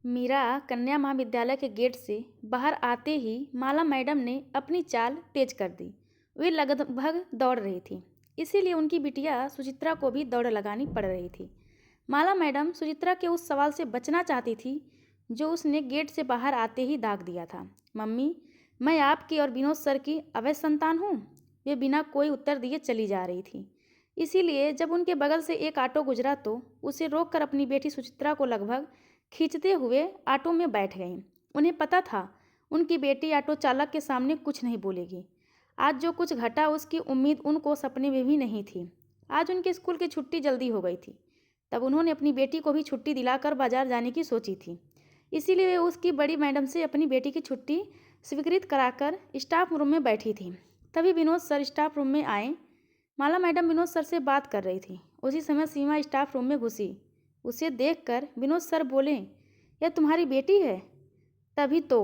मीरा कन्या महाविद्यालय के गेट से बाहर आते ही माला मैडम ने अपनी चाल तेज कर दी। वे लगभग दौड़ रही थी, इसीलिए उनकी बिटिया सुचित्रा को भी दौड़ लगानी पड़ रही थी। माला मैडम सुचित्रा के उस सवाल से बचना चाहती थी जो उसने गेट से बाहर आते ही दाग दिया था। मम्मी, मैं आपकी और विनोद सर की अवैध संतान हूँ। वे बिना कोई उत्तर दिए चली जा रही थी। इसीलिए जब उनके बगल से एक ऑटो गुजरा तो उसे रोककर अपनी बेटी सुचित्रा को लगभग खींचते हुए ऑटो में बैठ गईं। उन्हें पता था उनकी बेटी ऑटो चालक के सामने कुछ नहीं बोलेगी। आज जो कुछ घटा उसकी उम्मीद उनको सपने में भी नहीं थी। आज उनके स्कूल की छुट्टी जल्दी हो गई थी। तब उन्होंने अपनी बेटी को भी छुट्टी दिलाकर बाजार जाने की सोची थी। इसीलिए वे उसकी बड़ी मैडम से अपनी बेटी की छुट्टी स्वीकृत कराकर स्टाफ रूम में बैठी थी। तभी विनोद सर स्टाफ रूम में आए। माला मैडम विनोद सर से बात कर रही थी। उसी समय सीमा स्टाफ रूम में घुसी। उसे देखकर विनोद सर बोले, यह तुम्हारी बेटी है? तभी तो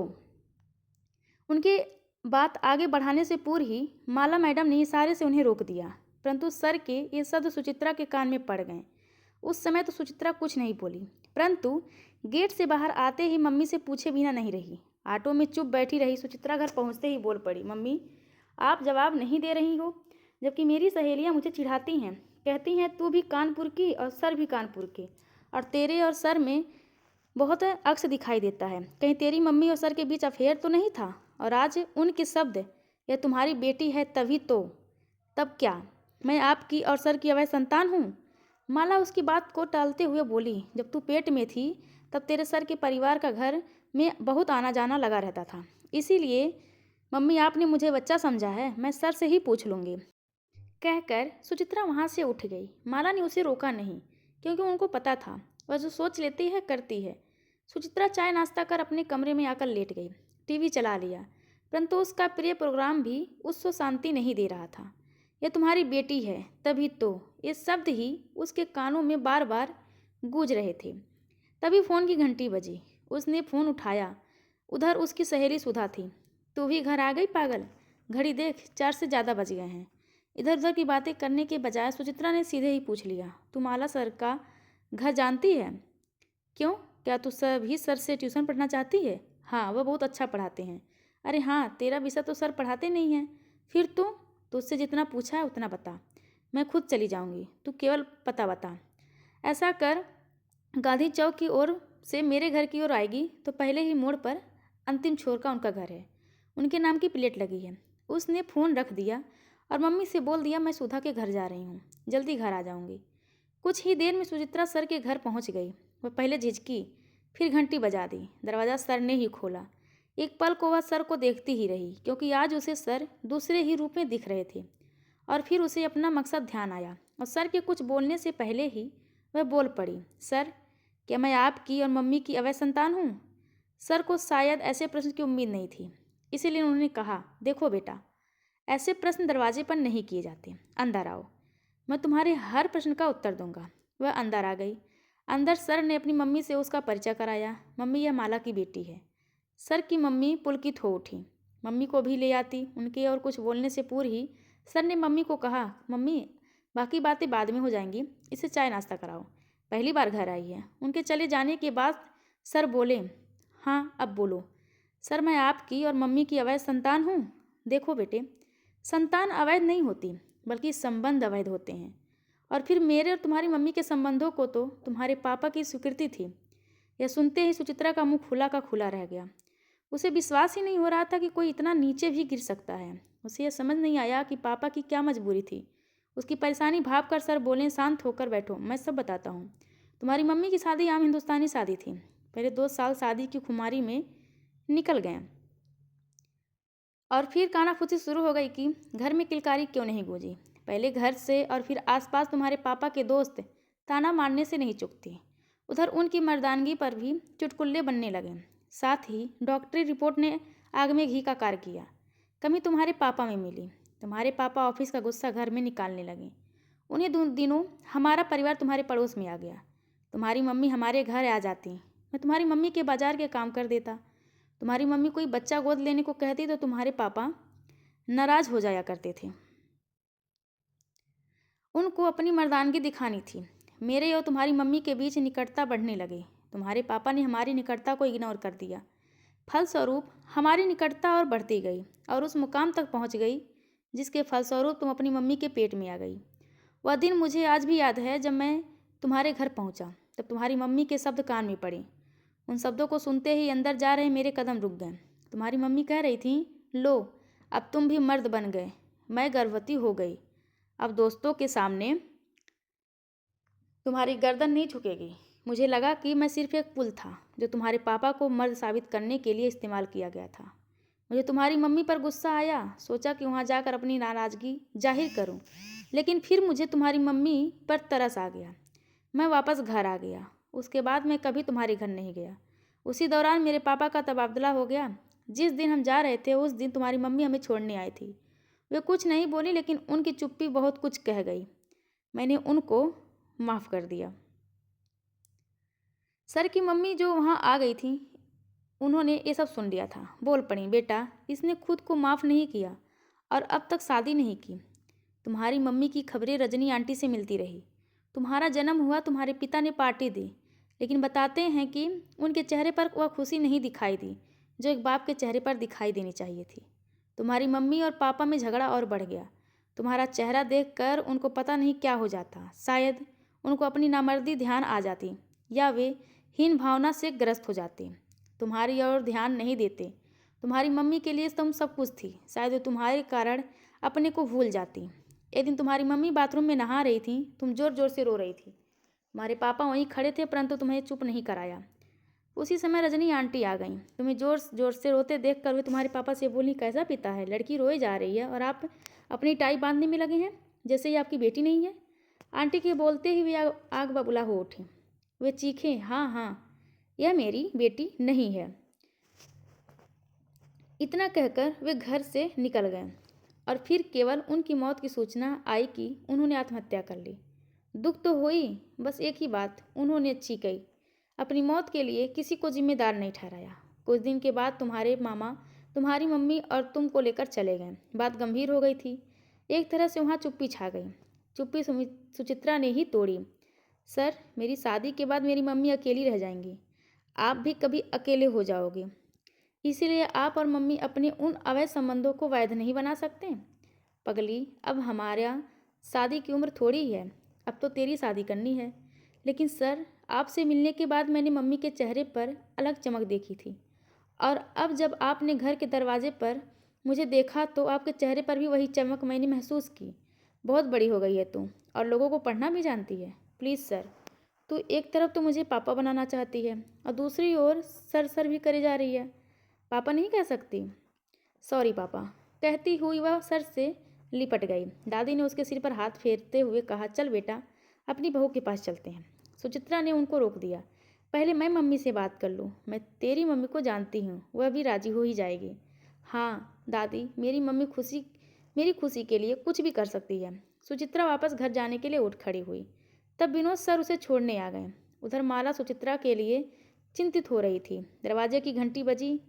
उनके बात आगे बढ़ाने से पूर्व ही माला मैडम ने इशारे से उन्हें रोक दिया, परंतु सर के ये शब्द सुचित्रा के कान में पड़ गए। उस समय तो सुचित्रा कुछ नहीं बोली, परंतु गेट से बाहर आते ही मम्मी से पूछे बिना नहीं रही। ऑटो में चुप बैठी रही सुचित्रा घर पहुंचते ही बोल पड़ी, मम्मी, आप जवाब नहीं दे रही हो, जबकि मेरी सहेलियां मुझे चिढ़ाती हैं, कहती हैं तू भी कानपुर की और सर भी कानपुर के, और तेरे और सर में बहुत अक्स दिखाई देता है। कहीं तेरी मम्मी और सर के बीच अफेयर तो नहीं था? और आज उनके शब्द, यह तुम्हारी बेटी है तभी तो, तब क्या मैं आपकी और सर की अवैध संतान हूँ? माला उसकी बात को टालते हुए बोली, जब तू पेट में थी तब तेरे सर के परिवार का घर में बहुत आना जाना लगा रहता था। इसीलिए मम्मी आपने मुझे बच्चा समझा है, मैं सर से ही पूछ लूँगी। कहकर सुचित्रा वहाँ से उठ गई। माला ने उसे रोका नहीं, क्योंकि उनको पता था वह जो सोच लेती है करती है। सुचित्रा चाय नाश्ता कर अपने कमरे में आकर लेट गई। टीवी चला लिया, परंतु उसका प्रिय प्रोग्राम भी उसको शांति नहीं दे रहा था। यह तुम्हारी बेटी है तभी तो, ये शब्द ही उसके कानों में बार बार गूंज रहे थे। तभी फ़ोन की घंटी बजी। उसने फ़ोन उठाया। उधर उसकी सहेली सुधा थी। तू भी घर आ गई पागल, घड़ी देख 4 से ज़्यादा बज गए हैं। इधर उधर की बातें करने के बजाय सुचित्रा ने सीधे ही पूछ लिया, तू माला सर का घर जानती है? क्यों, क्या तू सभी सर से ट्यूशन पढ़ना चाहती है? हाँ, वह बहुत अच्छा पढ़ाते हैं। अरे हाँ, तेरा विषय तो सर पढ़ाते नहीं हैं। फिर तू तुझसे जितना पूछा है उतना बता, मैं खुद चली जाऊंगी, तू केवल पता बता। ऐसा कर, गांधी चौक की ओर से मेरे घर की ओर आएगी तो पहले ही मोड़ पर अंतिम छोर का उनका घर है। उनके नाम की प्लेट लगी है। उसने फ़ोन रख दिया और मम्मी से बोल दिया, मैं सुधा के घर जा रही हूँ, जल्दी घर आ जाऊँगी। कुछ ही देर में सुचित्रा सर के घर पहुँच गई। वह पहले झिझकी, फिर घंटी बजा दी। दरवाज़ा सर ने ही खोला। एक पल को वह सर को देखती ही रही, क्योंकि आज उसे सर दूसरे ही रूप में दिख रहे थे। और फिर उसे अपना मकसद ध्यान आया और सर के कुछ बोलने से पहले ही वह बोल पड़ी, सर, क्या मैं आपकी और मम्मी की अवैध संतान हूँ? सर को शायद ऐसे प्रश्न की उम्मीद नहीं थी, इसीलिए उन्होंने कहा, देखो बेटा, ऐसे प्रश्न दरवाजे पर नहीं किए जाते, अंदर आओ, मैं तुम्हारे हर प्रश्न का उत्तर दूंगा। वह अंदर आ गई। अंदर सर ने अपनी मम्मी से उसका परिचय कराया। मम्मी, यह माला की बेटी है। सर की मम्मी पुलकित हो उठी। मम्मी को भी ले आती। उनके और कुछ बोलने से पूर्व ही सर ने मम्मी को कहा, मम्मी, बाकी बातें बाद में हो जाएंगी, इसे चाय नाश्ता कराओ, पहली बार घर आई है। उनके चले जाने के बाद सर बोले, हाँ अब बोलो। सर, मैं आपकी और मम्मी की अवैध संतान हूँ। देखो बेटे, संतान अवैध नहीं होती, बल्कि संबंध अवैध होते हैं। और फिर मेरे और तुम्हारी मम्मी के संबंधों को तो तुम्हारे पापा की स्वीकृति थी। यह सुनते ही सुचित्रा का मुंह खुला का खुला रह गया। उसे विश्वास ही नहीं हो रहा था कि कोई इतना नीचे भी गिर सकता है। उसे यह समझ नहीं आया कि पापा की क्या मजबूरी थी। उसकी परेशानी भाप कर सर बोले, शांत होकर बैठो, मैं सब बताता हूँ। तुम्हारी मम्मी की शादी आम हिंदुस्तानी शादी थी। पहले 2 साल शादी की खुमारी में निकल गए और फिर कानाफूसी शुरू हो गई कि घर में किलकारी क्यों नहीं गूंजी। पहले घर से और फिर आसपास तुम्हारे पापा के दोस्त ताना मारने से नहीं चूकते। उधर उनकी मर्दानगी पर भी चुटकुल्ले बनने लगे। साथ ही डॉक्टरी रिपोर्ट ने आग में घी का कार्य किया। कमी तुम्हारे पापा में मिली। तुम्हारे पापा ऑफिस का गुस्सा घर में निकालने लगे। उन्हीं दिनों हमारा परिवार तुम्हारे पड़ोस में आ गया। तुम्हारी मम्मी हमारे घर आ जाती, मैं तुम्हारी मम्मी के बाजार के काम कर देता। तुम्हारी मम्मी कोई बच्चा गोद लेने को कहती तो तुम्हारे पापा नाराज हो जाया करते थे। उनको अपनी मर्दानगी दिखानी थी। मेरे और तुम्हारी मम्मी के बीच निकटता बढ़ने लगी। तुम्हारे पापा ने हमारी निकटता को इग्नोर कर दिया। फलस्वरूप हमारी निकटता और बढ़ती गई और उस मुकाम तक पहुंच गई जिसके फलस्वरूप तुम अपनी मम्मी के पेट में आ गई। वह दिन मुझे आज भी याद है जब मैं तुम्हारे घर पहुंचा, तब तुम्हारी मम्मी के शब्द कान में पड़े। उन शब्दों को सुनते ही अंदर जा रहे मेरे कदम रुक गए। तुम्हारी मम्मी कह रही थी, लो अब तुम भी मर्द बन गए, मैं गर्भवती हो गई, अब दोस्तों के सामने तुम्हारी गर्दन नहीं झुकेगी। मुझे लगा कि मैं सिर्फ एक पुल था जो तुम्हारे पापा को मर्द साबित करने के लिए इस्तेमाल किया गया था। मुझे तुम्हारी मम्मी पर गुस्सा आया, सोचा कि वहाँ जाकर अपनी नाराज़गी जाहिर करूँ, लेकिन फिर मुझे तुम्हारी मम्मी पर तरस आ गया। मैं वापस घर आ गया। उसके बाद मैं कभी तुम्हारे घर नहीं गया। उसी दौरान मेरे पापा का तबादला हो गया। जिस दिन हम जा रहे थे उस दिन तुम्हारी मम्मी हमें छोड़ने आई थी। वे कुछ नहीं बोली, लेकिन उनकी चुप्पी बहुत कुछ कह गई। मैंने उनको माफ़ कर दिया। सर की मम्मी जो वहाँ आ गई थी, उन्होंने ये सब सुन लिया था। बोल पड़ी, बेटा इसने खुद को माफ़ नहीं किया और अब तक शादी नहीं की। तुम्हारी मम्मी की खबरें रजनी आंटी से मिलती रही। तुम्हारा जन्म हुआ, तुम्हारे पिता ने पार्टी दी, लेकिन बताते हैं कि उनके चेहरे पर वह खुशी नहीं दिखाई दी जो एक बाप के चेहरे पर दिखाई देनी चाहिए थी। तुम्हारी मम्मी और पापा में झगड़ा और बढ़ गया। तुम्हारा चेहरा देखकर उनको पता नहीं क्या हो जाता। शायद उनको अपनी नामर्दी ध्यान आ जाती या वे हीन भावना से ग्रस्त हो जाते। तुम्हारी ओर ध्यान नहीं देते। तुम्हारी मम्मी के लिए तुम सब कुछ थी। शायद वो तुम्हारे कारण अपने को भूल जाती। एक दिन तुम्हारी मम्मी बाथरूम में नहा रही थी। तुम जोर जोर से रो रही थी। तुम्हारे पापा वहीं खड़े थे, परंतु तुम्हें चुप नहीं कराया। उसी समय रजनी आंटी आ गईं। तुम्हें जोर जोर से रोते देख कर वे तुम्हारे पापा से बोली, कैसा पिता है, लड़की रोए जा रही है और आप अपनी टाई बांधने में लगे हैं जैसे ये आपकी बेटी नहीं है। आंटी के बोलते ही वे आग बबूला हो उठी। वे चीखे, हाँ हाँ, यह मेरी बेटी नहीं है। इतना कहकर वे घर से निकल गए और फिर केवल उनकी मौत की सूचना आई कि उन्होंने आत्महत्या कर ली। दुख तो हुई, बस एक ही बात उन्होंने अच्छी कही, अपनी मौत के लिए किसी को जिम्मेदार नहीं ठहराया। कुछ दिन के बाद तुम्हारे मामा तुम्हारी मम्मी और तुम को लेकर चले गए। बात गंभीर हो गई थी। एक तरह से वहाँ चुप्पी छा गई। चुप्पी सुचित्रा ने ही तोड़ी। सर, मेरी शादी के बाद मेरी मम्मी अकेली रह जाएंगी। आप भी कभी अकेले हो जाओगे, इसीलिए आप और मम्मी अपने उन अवैध संबंधों को वैध नहीं बना सकते। पगली, अब हमारा शादी की उम्र थोड़ी ही है, अब तो तेरी शादी करनी है। लेकिन सर, आपसे मिलने के बाद मैंने मम्मी के चेहरे पर अलग चमक देखी थी, और अब जब आपने घर के दरवाजे पर मुझे देखा तो आपके चेहरे पर भी वही चमक मैंने महसूस की। बहुत बड़ी हो गई है तू और लोगों को पढ़ना भी जानती है। प्लीज़ सर, तू एक तरफ तो मुझे पापा बनाना चाहती है और दूसरी ओर सर सर भी करे जा रही है। पापा नहीं कह सकती? सॉरी पापा, कहती हुई वह सर से लिपट गई। दादी ने उसके सिर पर हाथ फेरते हुए कहा, चल बेटा, अपनी बहू के पास चलते हैं। सुचित्रा ने उनको रोक दिया। पहले मैं मम्मी से बात कर लूँ। मैं तेरी मम्मी को जानती हूँ, वह भी राजी हो ही जाएगी। हाँ दादी, मेरी खुशी के लिए कुछ भी कर सकती है। सुचित्रा वापस घर जाने के लिए उठ खड़ी हुई। तब विनोद सर उसे छोड़ने आ गए। उधर माला सुचित्रा के लिए चिंतित हो रही थी। दरवाजे की घंटी बजी।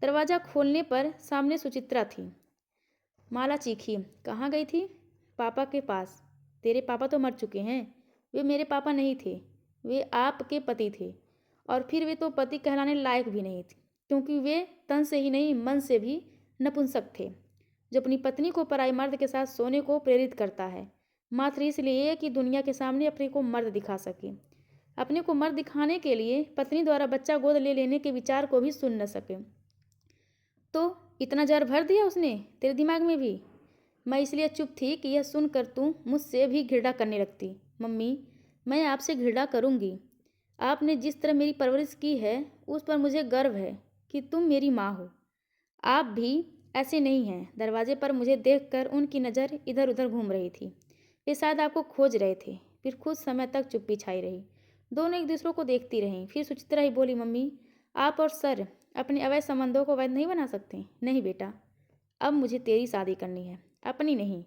दरवाज़ा खोलने पर सामने सुचित्रा थी। माला चीखी, कहाँ गई थी? पापा के पास। तेरे पापा तो मर चुके हैं। वे मेरे पापा नहीं थे, वे आपके पति थे, और फिर वे तो पति कहलाने लायक भी नहीं थे, क्योंकि वे तन से ही नहीं मन से भी नपुंसक थे, जो अपनी पत्नी को पराई मर्द के साथ सोने को प्रेरित करता है, मात्र इसलिए कि दुनिया के सामने अपने को मर्द दिखा सके। अपने को मर्द दिखाने के लिए पत्नी द्वारा बच्चा गोद ले लेने के विचार को भी सुन न सके। तो इतना जहर भर दिया उसने तेरे दिमाग में भी? मैं इसलिए चुप थी कि यह सुनकर तू मुझसे भी घृणा करने लगती। मम्मी, मैं आपसे घृणा करूँगी। आपने जिस तरह मेरी परवरिश की है उस पर मुझे गर्व है कि तुम मेरी माँ हो। आप भी ऐसे नहीं हैं। दरवाजे पर मुझे देखकर उनकी नज़र इधर उधर घूम रही थी। वे शायद आपको खोज रहे थे। फिर कुछ समय तक चुप्पी छाई रही। दोनों एक दूसरे को देखती रहीं। फिर सुचित्रा ही बोली, मम्मी, आप और सर अपने अवैध संबंधों को वैध नहीं बना सकते। नहीं बेटा, अब मुझे तेरी शादी करनी है, अपनी नहीं।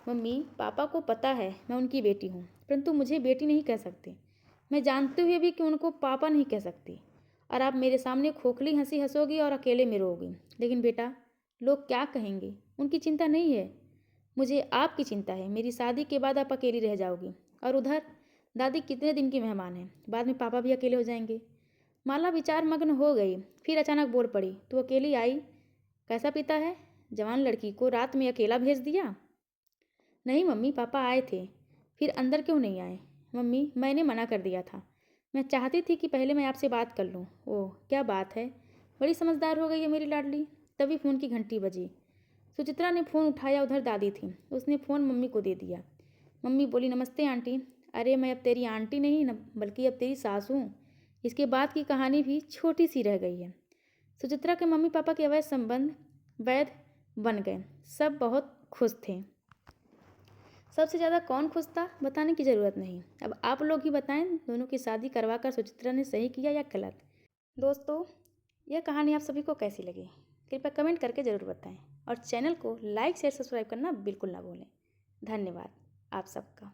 मम्मी, पापा को पता है मैं उनकी बेटी हूँ, परंतु मुझे बेटी नहीं कह सकते। मैं जानते हुए भी कि उनको पापा नहीं कह सकती, और आप मेरे सामने खोखली हंसी हंसोगी और अकेले में रोगी। लेकिन बेटा, लोग क्या कहेंगे, उनकी चिंता नहीं है, मुझे आपकी चिंता है। मेरी शादी के बाद आप अकेली रह जाओगी, और उधर दादी कितने दिन की मेहमान हैं, बाद में पापा भी अकेले हो जाएंगे। माला विचार मग्न हो गई। फिर अचानक बोल पड़ी, तू अकेली आई? कैसा पिता है? जवान लड़की को रात में अकेला भेज दिया? नहीं मम्मी, पापा आए थे। फिर अंदर क्यों नहीं आए? मम्मी, मैंने मना कर दिया था। मैं चाहती थी कि पहले मैं आपसे बात कर लूँ। ओह क्या बात है, बड़ी समझदार हो गई है मेरी लाडली। तभी फ़ोन की घंटी बजी। सुचित्रा ने फ़ोन उठाया, उधर दादी थी। उसने फ़ोन मम्मी को दे दिया। मम्मी बोली, नमस्ते आंटी। अरे मैं अब तेरी आंटी नहीं न, बल्कि अब तेरी सास हूँ। इसके बाद की कहानी भी छोटी सी रह गई है। सुचित्रा के मम्मी पापा के अवैध संबंध वैध बन गए। सब बहुत खुश थे। सबसे ज़्यादा कौन खुश था बताने की ज़रूरत नहीं। अब आप लोग ही बताएं, दोनों की शादी करवाकर सुचित्रा ने सही किया या गलत। दोस्तों, यह कहानी आप सभी को कैसी लगी कृपया कमेंट करके ज़रूर बताएं और चैनल को लाइक शेयर सब्सक्राइब करना बिल्कुल ना भूलें। धन्यवाद आप सबका।